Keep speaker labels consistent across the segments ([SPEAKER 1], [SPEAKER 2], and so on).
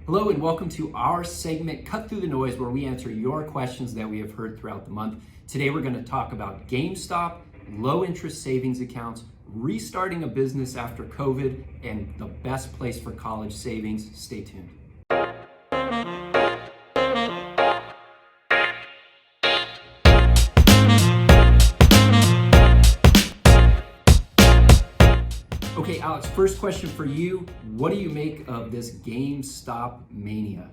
[SPEAKER 1] Hello and welcome to our segment, Cut Through the Noise, where we answer your questions that we have heard throughout the month. Today we're going to talk about Gamestop, low interest savings accounts, restarting a business after COVID, and the best place for college savings. Stay tuned. Okay, Alex, first question for you. What do you make of this GameStop mania?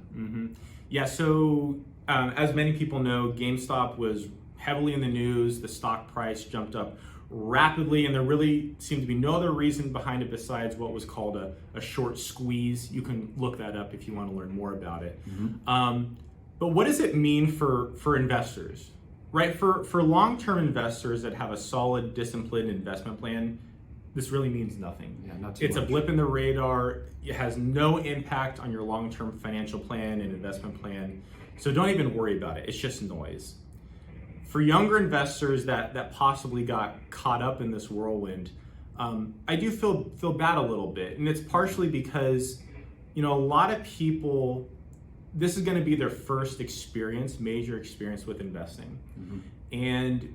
[SPEAKER 2] Yeah, so as many people know, GameStop was heavily in the news. The stock price jumped up rapidly, and there really seemed to be no other reason behind it besides what was called a short squeeze. You can look that up if you want to learn more about it. But what does it mean for investors, right? For long-term investors that have a solid, disciplined investment plan, this really means nothing.
[SPEAKER 1] Yeah, not too
[SPEAKER 2] It's
[SPEAKER 1] much.
[SPEAKER 2] a blip in the radar. It has no impact on your long-term financial plan and investment plan. So don't even worry about it. It's just noise. For younger investors that possibly got caught up in this whirlwind, I do feel bad a little bit. And it's partially because, a lot of people, this is going to be their first major experience with investing. And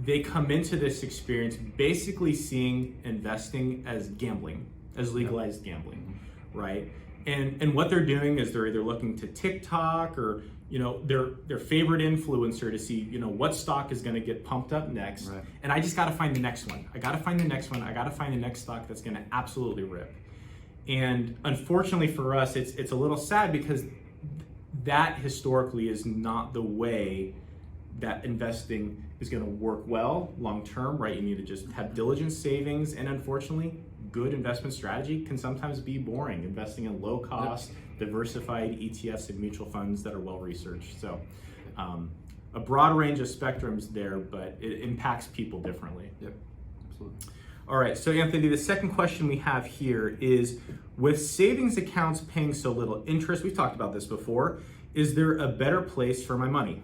[SPEAKER 2] they come into this experience basically seeing investing as gambling, as legalized gambling, right? And what they're doing is they're either looking to TikTok or their favorite influencer to see what stock is going to get pumped up next.
[SPEAKER 1] Right.
[SPEAKER 2] And I just got to find the next one. I got to find the next one. I got to find the next stock that's going to absolutely rip. And unfortunately for us, it's a little sad because that historically is not the way that investing is going to work well long term, right? You need to just have diligent savings, and unfortunately, good investment strategy can sometimes be boring. Investing in low cost, diversified ETFs and mutual funds that are well researched. So, a broad range of spectrums there, but it impacts people differently.
[SPEAKER 1] Yep, absolutely.
[SPEAKER 2] All right, so Anthony, the second question we have here is, with savings accounts paying so little interest, we've talked about this before, is there a better place for my money?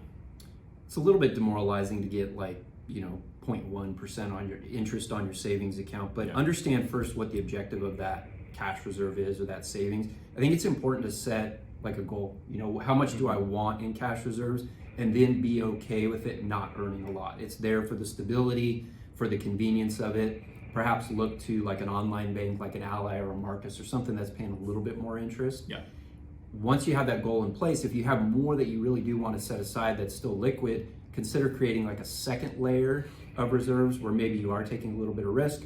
[SPEAKER 1] It's a little bit demoralizing to get 0.1% on your interest on your savings account, but understand first what the objective of that cash reserve is or that savings. I think it's important to set a goal. How much do I want in cash reserves, and then be okay with it not earning a lot. It's there for the stability, for the convenience of it. Perhaps look to an online bank like an Ally or a Marcus or something that's paying a little bit more interest.
[SPEAKER 2] Yeah.
[SPEAKER 1] Once you have that goal in place, if you have more that you really do want to set aside that's still liquid, consider creating a second layer of reserves where maybe you are taking a little bit of risk,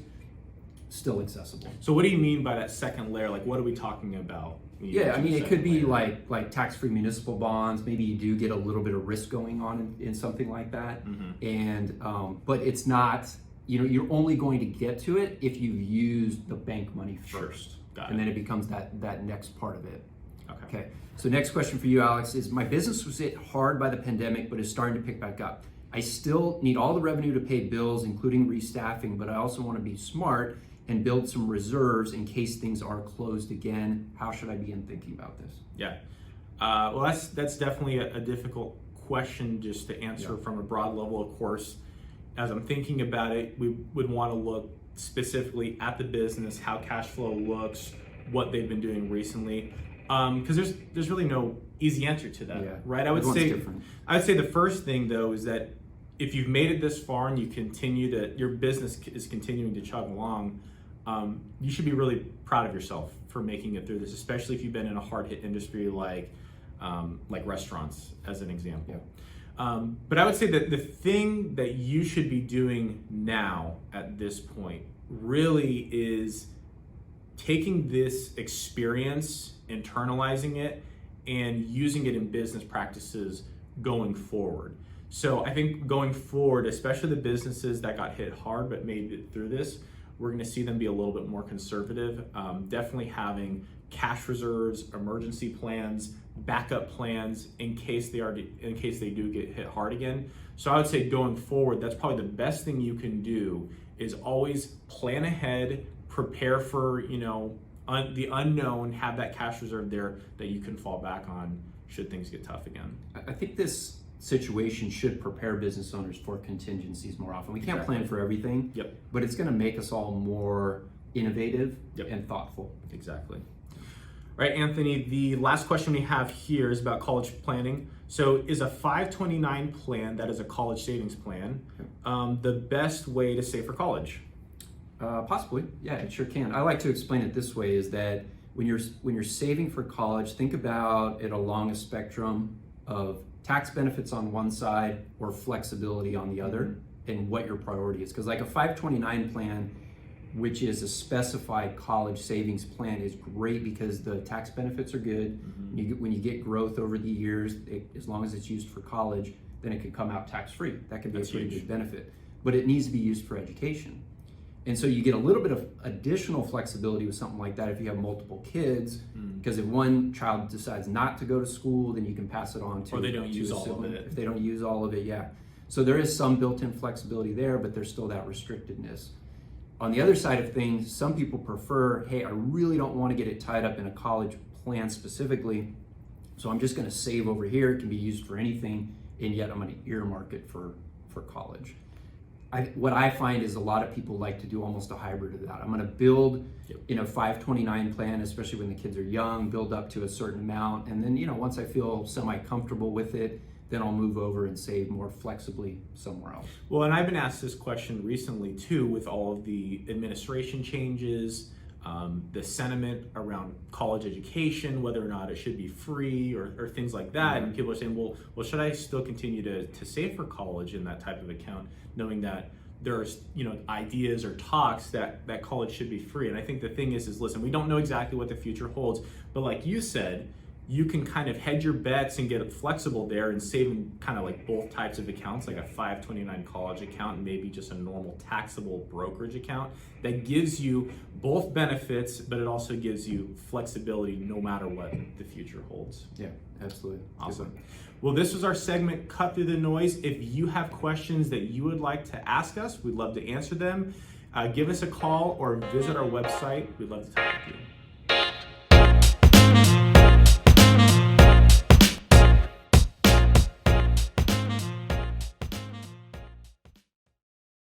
[SPEAKER 1] still accessible.
[SPEAKER 2] So what do you mean by that second layer? What are we talking about?
[SPEAKER 1] Yeah, it could be like tax-free municipal bonds. Maybe you do get a little bit of risk going on in something like that. And but it's not, you're only going to get to it if you've used the bank money first.
[SPEAKER 2] Got
[SPEAKER 1] and
[SPEAKER 2] it.
[SPEAKER 1] then it becomes that next part of it.
[SPEAKER 2] Okay.
[SPEAKER 1] So next question for you, Alex, is my business was hit hard by the pandemic, but is starting to pick back up. I still need all the revenue to pay bills, including restaffing, but I also want to be smart and build some reserves in case things are closed again. How should I begin thinking about this?
[SPEAKER 2] Yeah. Well, that's definitely a difficult question just to answer from a broad level. Of course, as I'm thinking about it, we would want to look specifically at the business, how cash flow looks, what they've been doing recently. Because there's really no easy answer to that, right? I would say the first thing though is that if you've made it this far and your business is continuing to chug along, you should be really proud of yourself for making it through this, especially if you've been in a hard hit industry like restaurants, as an example. But I would say that the thing that you should be doing now at this point really is taking this experience, internalizing it, and using it in business practices going forward. So I think going forward, especially the businesses that got hit hard but made it through this, we're going to see them be a little bit more conservative. Definitely having cash reserves, emergency plans, backup plans in case they do get hit hard again. So I would say going forward, that's probably the best thing you can do is always plan ahead, prepare for the unknown, have that cash reserve there that you can fall back on should things get tough again.
[SPEAKER 1] I think this situation should prepare business owners for contingencies more often. We can't plan for everything, but it's going to make us all more innovative and thoughtful.
[SPEAKER 2] Exactly. right, Anthony, the last question we have here is about college planning. So is a 529 plan, that is a college savings plan, the best way to save for college?
[SPEAKER 1] Possibly, yeah, it sure can. I like to explain it this way: is that when you're saving for college, think about it along a spectrum of tax benefits on one side or flexibility on the other, and what your priority is. Because like a 529 plan, which is a specified college savings plan, is great because the tax benefits are good. When you get growth over the years, as long as it's used for college, then it can come out tax-free. That can be a pretty good benefit. But it needs to be used for education. And so you get a little bit of additional flexibility with something like that if you have multiple kids, because if one child decides not to go to school, then you can pass it on to,
[SPEAKER 2] or they don't use
[SPEAKER 1] a
[SPEAKER 2] all
[SPEAKER 1] sibling.
[SPEAKER 2] of it.
[SPEAKER 1] If they don't use all of it, yeah. So there is some built-in flexibility there, but there's still that restrictedness. On the other side of things, some people prefer, hey, I really don't want to get it tied up in a college plan specifically, so I'm just going to save over here. It can be used for anything, and yet I'm going to earmark it for college. What I find is a lot of people like to do almost a hybrid of that. I'm going to build in a 529 plan, especially when the kids are young, build up to a certain amount, and then once I feel semi-comfortable with it, then I'll move over and save more flexibly somewhere else.
[SPEAKER 2] Well, and I've been asked this question recently too, with all of the administration changes, the sentiment around college education, whether or not it should be free or things like that. And people are saying, well, should I still continue to save for college in that type of account, knowing that there's ideas or talks that college should be free? And I think the thing is listen, we don't know exactly what the future holds, but like you said, you can kind of hedge your bets and get flexible there and save in kind of like both types of accounts, like a 529 college account and maybe just a normal taxable brokerage account that gives you both benefits, but it also gives you flexibility no matter what the future holds.
[SPEAKER 1] Yeah, absolutely.
[SPEAKER 2] Awesome. Well, this was our segment, Cut Through the Noise. If you have questions that you would like to ask us, we'd love to answer them. Give us a call or visit our website. We'd love to talk with you.